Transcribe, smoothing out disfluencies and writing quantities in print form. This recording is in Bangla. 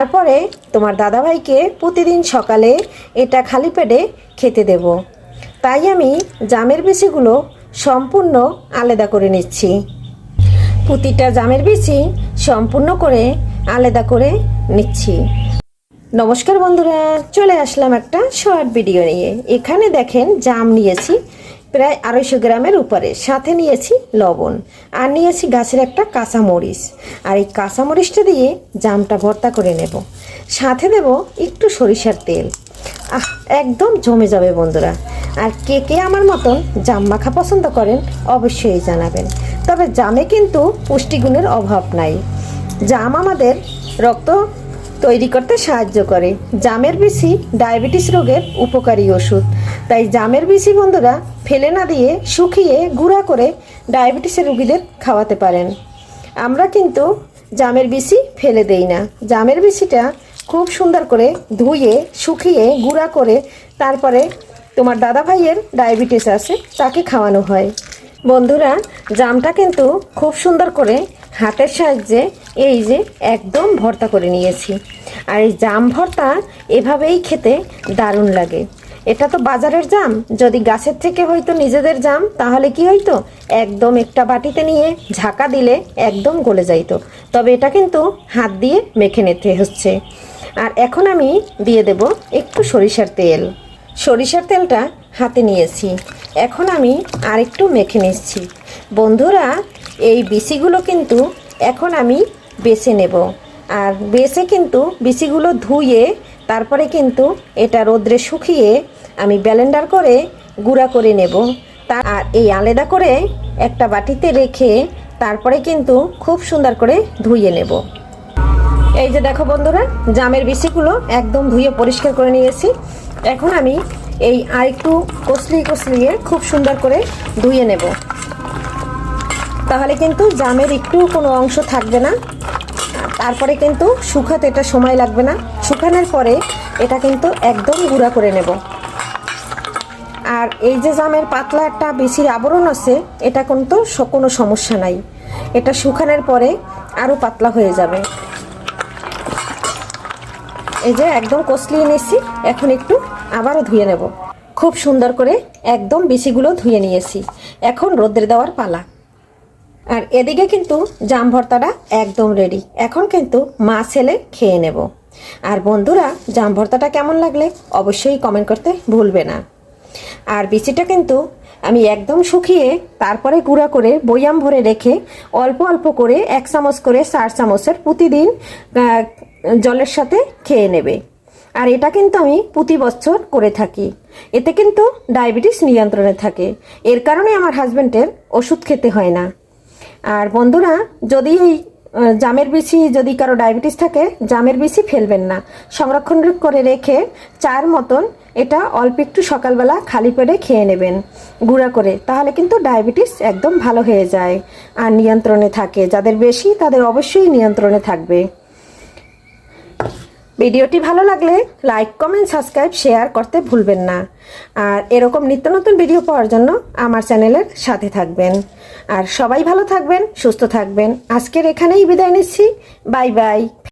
তারপরে তোমার দাদাভাইকে প্রতিদিন সকালে এটা খালি পেটে খেতে দেব। তাই আমি জামের বিচিগুলো সম্পূর্ণ আলাদা করে নিচ্ছি। প্রতিটা জামের বিচি সম্পূর্ণ করে আলাদা করে নিচ্ছি। নমস্কার বন্ধুরা, চলে আসলাম একটা শর্ট ভিডিও নিয়ে। এখানে দেখেন জাম নিয়েছি প্রায় 250 গ্রামের উপরে, সাথে নিয়েছি লবণ আর নিয়েছি গাছের একটা কাঁচামরিচ। আর এই কাঁচামরিচটা দিয়ে জামটা ভর্তা করে নেব, সাথে দেব একটু সরিষার তেল। একদম জমে যাবে বন্ধুরা। আর কে কে আমার মতন জাম মাখা পছন্দ করেন অবশ্যই জানাবেন। তবে জামে কিন্তু পুষ্টিগুণের অভাব নাই। জাম আমাদের রক্ত তৈরি করতে সাহায্য করে। জামের বিচি ডায়াবেটিস রোগের উপকারী ওষুধ। তাই জামের বিচি বন্ধুরা ফেলে না দিয়ে শুকিয়ে গুঁড়া করে ডায়াবেটিসের রোগীদের খাওয়াতে পারেন। আমরা কিন্তু জামের বিচি ফেলে দেই না। জামের বিচিটা খুব সুন্দর করে ধুয়ে শুকিয়ে গুঁড়া করে তারপরে তোমার দাদা ভাইয়ের ডায়াবেটিস আছে তাকে খাওয়ানো হয়। বন্ধুরা জামটা কিন্তু খুব সুন্দর করে হাতের সাহায্যে এই যে একদম ভর্তা করে নিয়েছি। আর এই জাম ভর্তা এভাবেই খেতে দারুণ লাগে। এটা তো বাজারের জাম, যদি গাছের থেকে হয়তো নিজেদের জাম তাহলে কি হইতো, একদম একটা বাটিতে নিয়ে ঝাঁকা দিলে একদম গলে যাইতো। তবে এটা কিন্তু হাত দিয়ে মেখে নিতে হচ্ছে। আর এখন আমি দিয়ে দেব একটু সরিষার তেল। সরিষার তেলটা হাতে নিয়েছি, এখন আমি আরেকটু মেখে নিচ্ছি। বন্ধুরা এই বিচিগুলো কিন্তু এখন আমি বেছে নেব। আর বেছে কিন্তু বিচিগুলো ধুয়ে তারপরে কিন্তু এটা রোদ্রে শুকিয়ে আমি ব্লেন্ডার করে গুঁড়া করে নেব। আর এই আলাদা করে একটা বাটিতে রেখে তারপরে কিন্তু খুব সুন্দর করে ধুয়ে নেব। এই যে দেখো বন্ধুরা, জামের বিচিগুলো একদম ধুয়ে পরিষ্কার করে নিয়েছি। এখন আমি এই আরেকটু কচলিয়ে খুব সুন্দর করে ধুয়ে নেব। তাহলে কিন্তু জামের একটু কোনো অংশ থাকবে না। তারপরে কিন্তু শুকাতে এটা সময় লাগবে না। শুকানোর পরে এটা কিন্তু একদম গুঁড়া করে নেব। আর এই যে জামের পাতলা একটা বিচির আবরণ আছে, এটা কিন্তু কোনো সমস্যা নাই। এটা শুকানোর পরে আরও পাতলা হয়ে যাবে। এই যে একদম কচলিয়ে নিয়েছি, এখন একটু আবারও ধুয়ে নেব। খুব সুন্দর করে একদম বিচিগুলো ধুয়ে নিয়েছি। এখন রোদ্রে দেওয়ার পালা। আর এদিকে কিন্তু জাম ভর্তাটা একদম রেডি। এখন কিন্তু মা ছেলে খেয়ে নেব। আর বন্ধুরা জাম ভর্তাটা কেমন লাগলে অবশ্যই কমেন্ট করতে ভুলবে না। আর বিচিটা কিন্তু আমি একদম শুকিয়ে তারপরে গুঁড়া করে বয়াম ভরে রেখে অল্প অল্প করে 1 চামচ করে 4 চামচের প্রতিদিন জলের সাথে খেয়ে নেবে। আর এটা কিন্তু আমি প্রতি বছর করে থাকি। এতে কিন্তু ডায়াবেটিস নিয়ন্ত্রণে থাকে। এর কারণে আমার হাজব্যান্ডের ওষুধ খেতে হয় না। আর বন্ধুরা যদি এই জামের বিচি যদি কারো ডায়াবেটিস থাকে, জামের বিচি ফেলবেন না, সংরক্ষণ করে রেখে চার মতন এটা অল্প একটু সকালবেলা খালি পেটে খেয়ে নেবেন গুঁড়া করে। তাহলে কিন্তু ডায়াবেটিস একদম ভালো হয়ে যায় আর নিয়ন্ত্রণে থাকে। যাদের বেশি তাদের অবশ্যই নিয়ন্ত্রণে থাকবে। ভিডিওটি ভালো লাগলে লাইক, কমেন্ট, সাবস্ক্রাইব, শেয়ার করতে ভুলবেন না। আর এরকম নিত্য নতুন ভিডিও পাওয়ার জন্য আমার চ্যানেলের সাথে থাকবেন। আর সবাই ভালো থাকবেন, সুস্থ থাকবেন। আজকের এখানেই বিদায় নিচ্ছি। Bye bye.